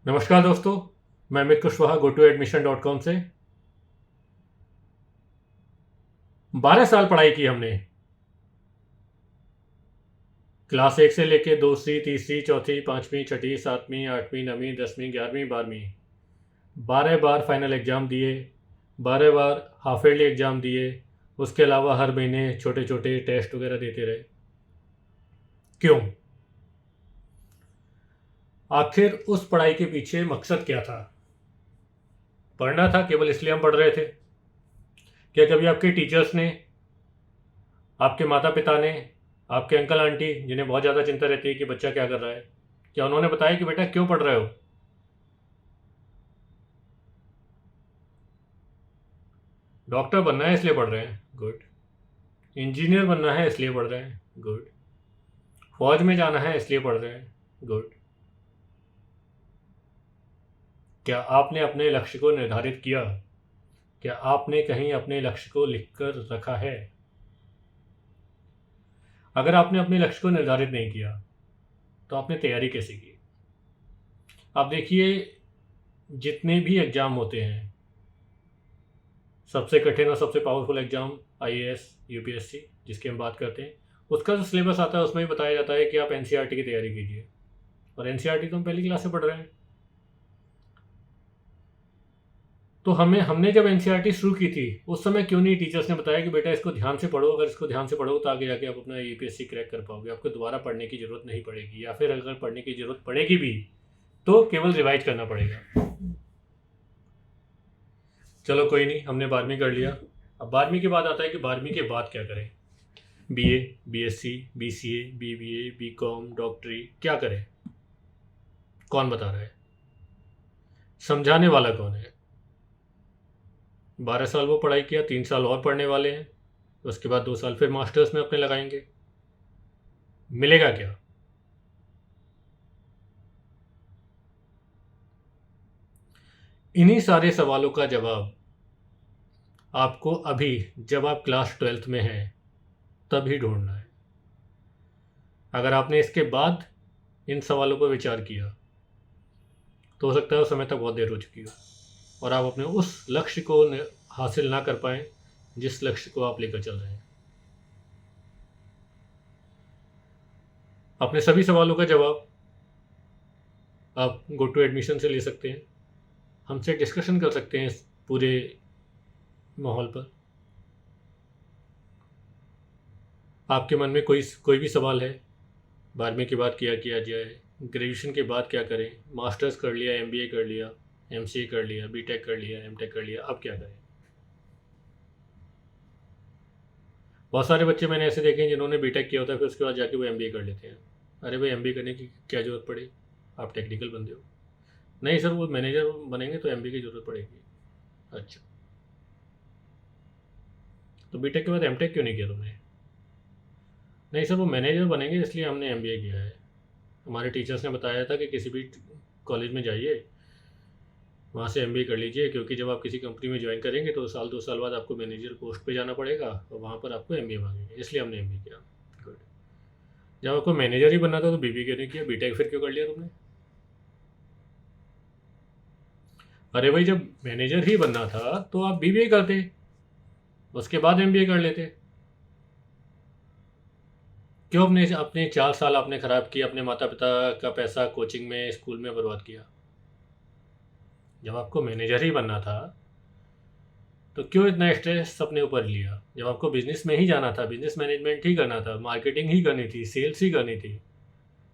नमस्कार दोस्तों, मैं अमित कुशवाहा GoToAdmission.com से। 12 साल पढ़ाई की हमने। क्लास 1 से लेके दूसरी, तीसरी, चौथी, पाँचवीं, छठी, सातवीं, आठवीं, नवीं, 10वीं, 11वीं, 12वीं। 12 बार फाइनल एग्ज़ाम दिए, 12 बार हाफ ईयरली एग्ज़ाम दिए। उसके अलावा हर महीने छोटे छोटे टेस्ट वगैरह देते रहे। क्यों? आखिर उस पढ़ाई के पीछे मकसद क्या था? पढ़ना था, केवल इसलिए हम पढ़ रहे थे? क्या कभी आपके टीचर्स ने, आपके माता पिता ने, आपके अंकल आंटी जिन्हें बहुत ज़्यादा चिंता रहती है कि बच्चा क्या कर रहा है, क्या उन्होंने बताया कि बेटा क्यों पढ़ रहे हो? डॉक्टर बनना है इसलिए पढ़ रहे हैं, गुड। इंजीनियर बनना है इसलिए पढ़ रहे हैं, गुड। फौज में जाना है इसलिए पढ़ रहे हैं, गुड। क्या आपने अपने लक्ष्य को निर्धारित किया? क्या आपने कहीं अपने लक्ष्य को लिख कर रखा है? अगर आपने अपने लक्ष्य को निर्धारित नहीं किया तो आपने तैयारी कैसे की? आप देखिए, जितने भी एग्ज़ाम होते हैं, सबसे कठिन और सबसे पावरफुल एग्ज़ाम आईएएस यूपीएससी जिसकी हम बात करते हैं, उसका जो सिलेबस आता है उसमें भी बताया जाता है कि आप एनसीईआरटी की तैयारी कीजिए। और एनसीईआरटी तो हम पहली क्लास से पढ़ रहे हैं। तो हमने जब एनसीईआरटी शुरू की थी उस समय क्यों नहीं टीचर्स ने बताया कि बेटा इसको ध्यान से पढ़ो, अगर इसको ध्यान से पढ़ो तो आगे जाके आप अपना यूपीएससी क्रैक कर पाओगे, आपको दोबारा पढ़ने की ज़रूरत नहीं पड़ेगी, या फिर अगर पढ़ने की ज़रूरत पड़ेगी भी तो केवल रिवाइज करना पड़ेगा। चलो कोई नहीं, हमने 12वीं कर लिया। अब 12वीं के बाद आता है कि 12वीं के बाद क्या करें। BA, BSc, BCA, BBA, BCom, डॉक्टरी, क्या करें? कौन बता रहा है? समझाने वाला कौन है? 12 साल वो पढ़ाई किया, 3 साल और पढ़ने वाले हैं, उसके बाद 2 साल फिर मास्टर्स में अपने लगाएंगे। मिलेगा क्या? इन्हीं सारे सवालों का जवाब आपको अभी, जब आप क्लास 12th में हैं, तभी ढूंढना है। अगर आपने इसके बाद इन सवालों पर विचार किया तो हो सकता है उस समय तक बहुत देर हो चुकी हो और आप अपने उस लक्ष्य को हासिल ना कर पाएँ जिस लक्ष्य को आप लेकर चल रहे हैं। अपने सभी सवालों का जवाब आप गो टू एडमिशन से ले सकते हैं, हमसे डिस्कशन कर सकते हैं इस पूरे माहौल पर। आपके मन में कोई कोई भी सवाल है, 12वीं के बाद क्या किया जाए, ग्रेजुएशन के बाद क्या करें, मास्टर्स कर लिया, एमबीए कर लिया, एमसीए कर लिया, बीटेक कर लिया, एमटेक कर लिया, अब क्या करें? बहुत सारे बच्चे मैंने ऐसे देखे हैं जिन्होंने बीटेक किया होता है फिर उसके बाद जाके वो एमबीए कर लेते हैं। अरे भाई, एमबीए करने की क्या ज़रूरत पड़ी? आप टेक्निकल बंदे हो। नहीं सर, वो मैनेजर बनेंगे तो एमबीए की ज़रूरत पड़ेगी। अच्छा, तो बीटेक के बाद एमटेक क्यों नहीं किया तुमने? नहीं सर, वो मैनेजर बनेंगे इसलिए हमने एमबीए किया है। हमारे टीचर्स ने बताया था कि किसी भी कॉलेज में जाइए, वहाँ से एमबीए कर लीजिए, क्योंकि जब आप किसी कंपनी में ज्वाइन करेंगे तो साल 2 साल बाद आपको मैनेजर पोस्ट पे जाना पड़ेगा और वहाँ पर आपको एमबीए मांगेंगे, इसलिए हमने एमबीए किया। गुड। जब आपको मैनेजर ही बनना था तो बीबीए क्यों नहीं किया? बीटेक फिर क्यों कर लिया तुमने? अरे भाई, जब मैनेजर ही बनना था तो आप बीबीए करते, उसके बाद एमबीए कर लेते। क्यों अपने अपने 4 साल आपने ख़राब किया, अपने माता पिता का पैसा कोचिंग में, स्कूल में बर्बाद किया? जब आपको मैनेजर ही बनना था तो क्यों इतना स्ट्रेस अपने ऊपर लिया? जब आपको बिजनेस में ही जाना था, बिजनेस मैनेजमेंट ही करना था, मार्केटिंग ही करनी थी, सेल्स ही करनी थी,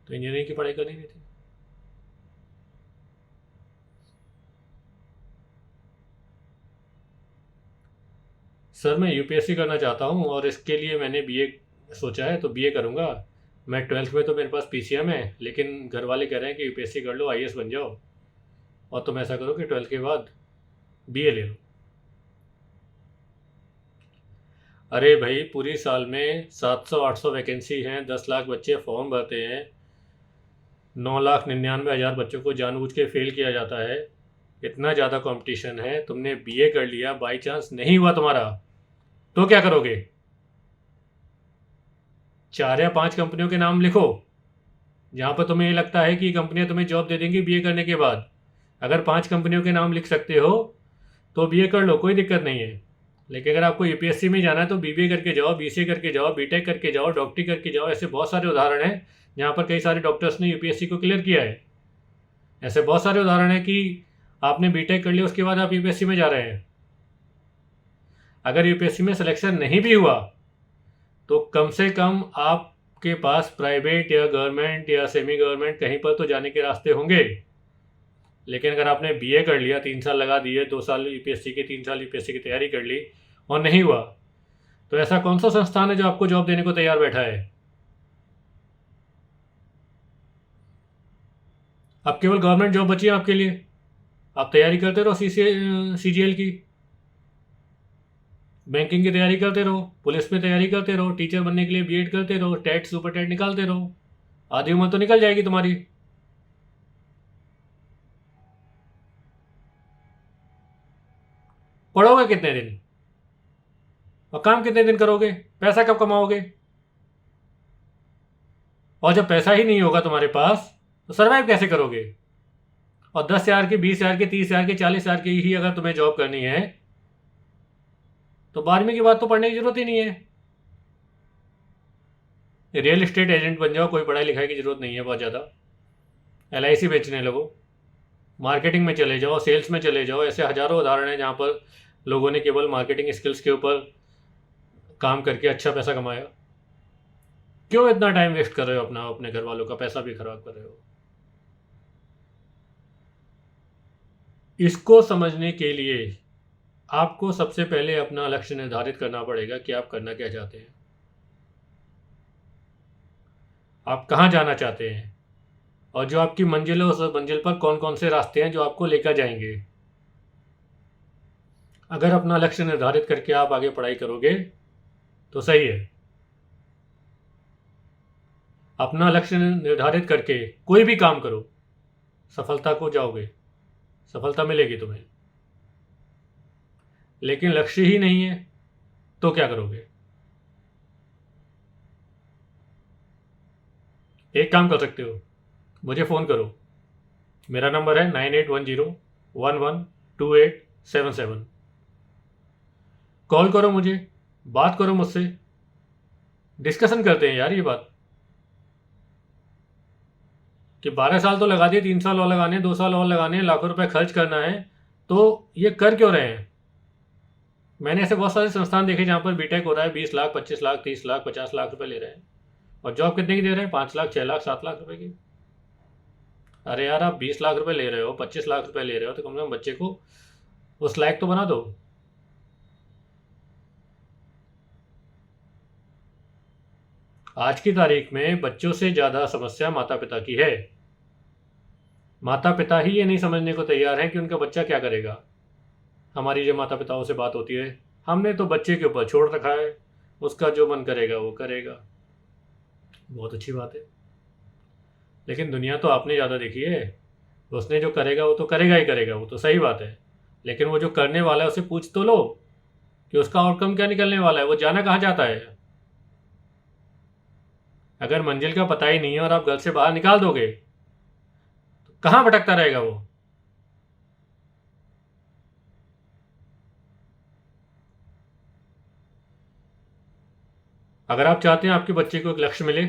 तो इंजीनियरिंग की पढ़ाई करनी नहीं थी? सर, मैं यूपीएससी करना चाहता हूँ और इसके लिए मैंने बीए सोचा है, तो बीए करूँगा। मैं 12th में तो मेरे पास पीसीएम है, लेकिन घर वाले कह रहे हैं कि यूपीएससी कर लो, आईएएस बन जाओ, और तुम ऐसा करो कि 12th के बाद बीए ले लो। अरे भाई, पूरी साल में 700-800 वैकेंसी हैं, 10 लाख बच्चे फॉर्म भरते हैं, 9,99,000 बच्चों को जानबूझ के फेल किया जाता है, इतना ज़्यादा कंपटीशन है। तुमने बीए कर लिया, बाई चांस नहीं हुआ तुम्हारा तो क्या करोगे? 4 या 5 कंपनियों के नाम लिखो जहाँ पर तुम्हें ये लगता है कि कंपनियां तुम्हें जॉब दे देंगी बीए करने के बाद, अगर 5 कंपनियों के नाम लिख सकते हो तो बीए कर लो, कोई दिक्कत नहीं है। लेकिन अगर आपको यूपीएससी में जाना है तो बीबीए करके जाओ, बीसीए करके जाओ, बीटेक करके जाओ, डॉक्टरी करके जाओ। ऐसे बहुत सारे उदाहरण हैं जहाँ पर कई सारे डॉक्टर्स ने यूपीएससी को क्लियर किया है। ऐसे बहुत सारे उदाहरण हैं कि आपने बीटेक कर लिया, उसके बाद आप यूपीएससी में जा रहे हैं। अगर यूपीएससी में सिलेक्शन नहीं भी हुआ तो कम से कम आपके पास प्राइवेट या गवर्नमेंट या सेमी गवर्नमेंट कहीं पर तो जाने के रास्ते होंगे। लेकिन अगर आपने बीए कर लिया, 3 साल लगा दिए, 2 साल यूपीएससी की, 3 साल यूपीएससी की तैयारी कर ली और नहीं हुआ, तो ऐसा कौन सा संस्थान है जो आपको जॉब देने को तैयार बैठा है? अब केवल गवर्नमेंट जॉब बची है आपके लिए। आप तैयारी करते रहो सीजीएल की, बैंकिंग की तैयारी करते रहो, पुलिस में तैयारी करते रहो, टीचर बनने के लिए बीएड करते रहो, टेट सुपर टेट निकालते रहो। आधी उम्र तो निकल जाएगी तुम्हारी। पढ़ोगे कितने दिन और काम कितने दिन करोगे? पैसा कब कमाओगे? और जब पैसा ही नहीं होगा तुम्हारे पास तो सर्वाइव कैसे करोगे? और 10 हज़ार की, 20 हज़ार की, 30 हज़ार की, 40 हज़ार की ही अगर तुम्हें जॉब करनी है तो 12वीं के बाद तो पढ़ने की जरूरत ही नहीं है। रियल एस्टेट एजेंट बन जाओ, कोई पढ़ाई लिखाई की जरूरत नहीं है बहुत ज़्यादा। एलआईसी बेचने लगो, मार्केटिंग में चले जाओ, सेल्स में चले जाओ। ऐसे हज़ारों उदाहरण हैं जहाँ पर लोगों ने केवल मार्केटिंग स्किल्स के ऊपर काम करके अच्छा पैसा कमाया। क्यों इतना टाइम वेस्ट कर रहे हो अपना, अपने घर वालों का पैसा भी खराब कर रहे हो? इसको समझने के लिए आपको सबसे पहले अपना लक्ष्य निर्धारित करना पड़ेगा कि आप करना क्या चाहते हैं, आप कहाँ जाना चाहते हैं, और जो आपकी मंजिल है उस मंजिल पर कौन कौन से रास्ते हैं जो आपको लेकर जाएंगे। अगर अपना लक्ष्य निर्धारित करके आप आगे पढ़ाई करोगे तो सही है। अपना लक्ष्य निर्धारित करके कोई भी काम करो, सफलता को जाओगे, सफलता मिलेगी तुम्हें। लेकिन लक्ष्य ही नहीं है तो क्या करोगे? एक काम कर सकते हो, मुझे फ़ोन करो। मेरा नंबर है 9810112877। कॉल करो मुझे, बात करो मुझसे, डिस्कशन करते हैं यार ये बात कि 12 साल तो लगा दिए, 3 साल और लगाने, 2 साल और लगाने, लाखों रुपए खर्च करना है, तो ये कर क्यों रहे हैं? मैंने ऐसे बहुत सारे संस्थान देखे जहाँ पर बीटेक हो रहा है, 20 लाख, 25 लाख, 30 लाख, 50 लाख रुपए ले रहे हैं, और जॉब कितने की दे रहे हैं? 5 लाख, 6 लाख, 7 लाख रुपए की। अरे यार, आप 20 लाख रुपए ले रहे हो, 25 लाख रुपए ले रहे हो, तो कम से कम बच्चे को उस लायक तो बना दो। आज की तारीख में बच्चों से ज़्यादा समस्या माता पिता की है। माता पिता ही ये नहीं समझने को तैयार हैं कि उनका बच्चा क्या करेगा। हमारी जो माता पिताओं से बात होती है, हमने तो बच्चे के ऊपर छोड़ रखा है, उसका जो मन करेगा वो करेगा। बहुत अच्छी बात है, लेकिन दुनिया तो आपने ज़्यादा देखी है। उसने जो करेगा वो तो करेगा ही करेगा, वो तो सही बात है। लेकिन वो जो करने वाला है उसे पूछ तो लो कि उसका आउटकम क्या निकलने वाला है, वो जाना कहाँ चाहता है। अगर मंजिल का पता ही नहीं है और आप घर से बाहर निकाल दोगे तो कहाँ भटकता रहेगा वो? अगर आप चाहते हैं आपके बच्चे को एक लक्ष्य मिले,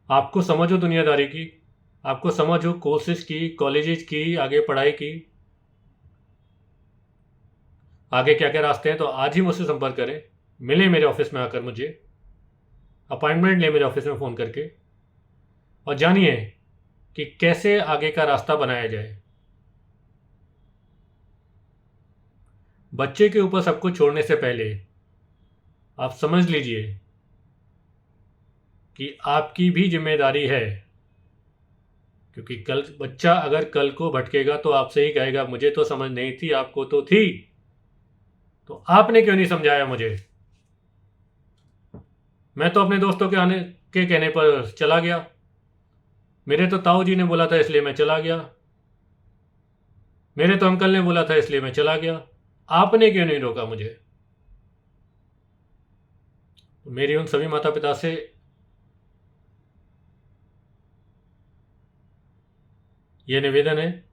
आपको समझ हो दुनियादारी की, आपको समझ हो कोर्सेज की, कॉलेजेस की, आगे पढ़ाई की, आगे क्या क्या रास्ते हैं, तो आज ही मुझसे संपर्क करें। मिले मेरे ऑफिस में आकर, मुझे अपॉइंटमेंट ले मेरे ऑफिस में फ़ोन करके, और जानिए कि कैसे आगे का रास्ता बनाया जाए। बच्चे के ऊपर सब कुछ छोड़ने से पहले आप समझ लीजिए कि आपकी भी जिम्मेदारी है, क्योंकि कल बच्चा अगर कल को भटकेगा तो आपसे ही कहेगा मुझे तो समझ नहीं थी, आपको तो थी, तो आपने क्यों नहीं समझाया मुझे। मैं तो अपने दोस्तों के आने के कहने पर चला गया, मेरे तो ताऊ जी ने बोला था इसलिए मैं चला गया, मेरे तो अंकल ने बोला था इसलिए मैं चला गया, आपने क्यों नहीं रोका मुझे। मेरी उन सभी माता पिता से यह निवेदन है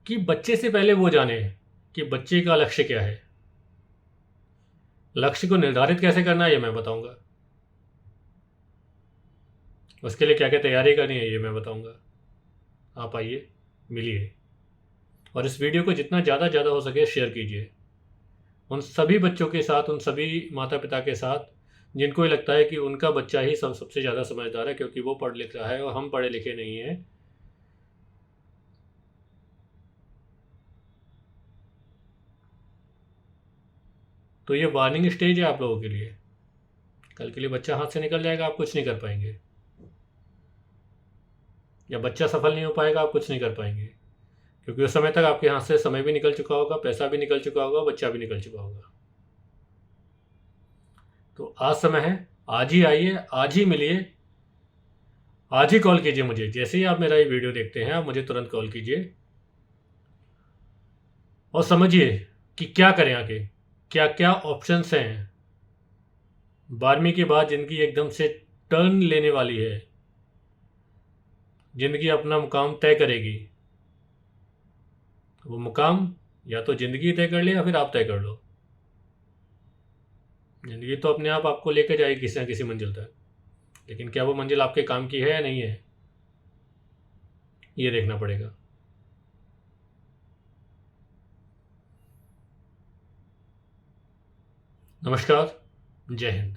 कि बच्चे से पहले वो जाने कि बच्चे का लक्ष्य क्या है। लक्ष्य को निर्धारित कैसे करना है ये मैं बताऊंगा। उसके लिए क्या क्या तैयारी करनी है ये मैं बताऊंगा। आप आइए, मिलिए, और इस वीडियो को जितना ज़्यादा हो सके शेयर कीजिए उन सभी बच्चों के साथ, उन सभी माता पिता के साथ जिनको ये लगता है कि उनका बच्चा ही सबसे ज़्यादा समझदार है, क्योंकि वो पढ़ लिख रहा है और हम पढ़े लिखे नहीं हैं। तो ये वार्निंग स्टेज है आप लोगों के लिए। कल के लिए बच्चा हाथ से निकल जाएगा, आप कुछ नहीं कर पाएंगे, या बच्चा सफल नहीं हो पाएगा, आप कुछ नहीं कर पाएंगे, क्योंकि उस समय तक आपके हाथ से समय भी निकल चुका होगा, पैसा भी निकल चुका होगा, बच्चा भी निकल चुका होगा। तो आज समय है, आज ही आइए, आज ही मिलिए, आज ही कॉल कीजिए मुझे। जैसे ही आप मेरा ये वीडियो देखते हैं आप मुझे तुरंत कॉल कीजिए और समझिए कि क्या करें आगे, क्या क्या ऑप्शंस हैं। 12वीं के बाद ज़िंदगी एकदम से टर्न लेने वाली है, ज़िंदगी अपना मुकाम तय करेगी। वो मुकाम या तो ज़िंदगी तय कर ले या फिर आप तय कर लो। ज़िंदगी तो अपने आप आपको लेकर जाएगी किसी न किसी मंजिल तक, लेकिन क्या वो मंजिल आपके काम की है या नहीं है, ये देखना पड़ेगा। नमस्कार, जय हिंद।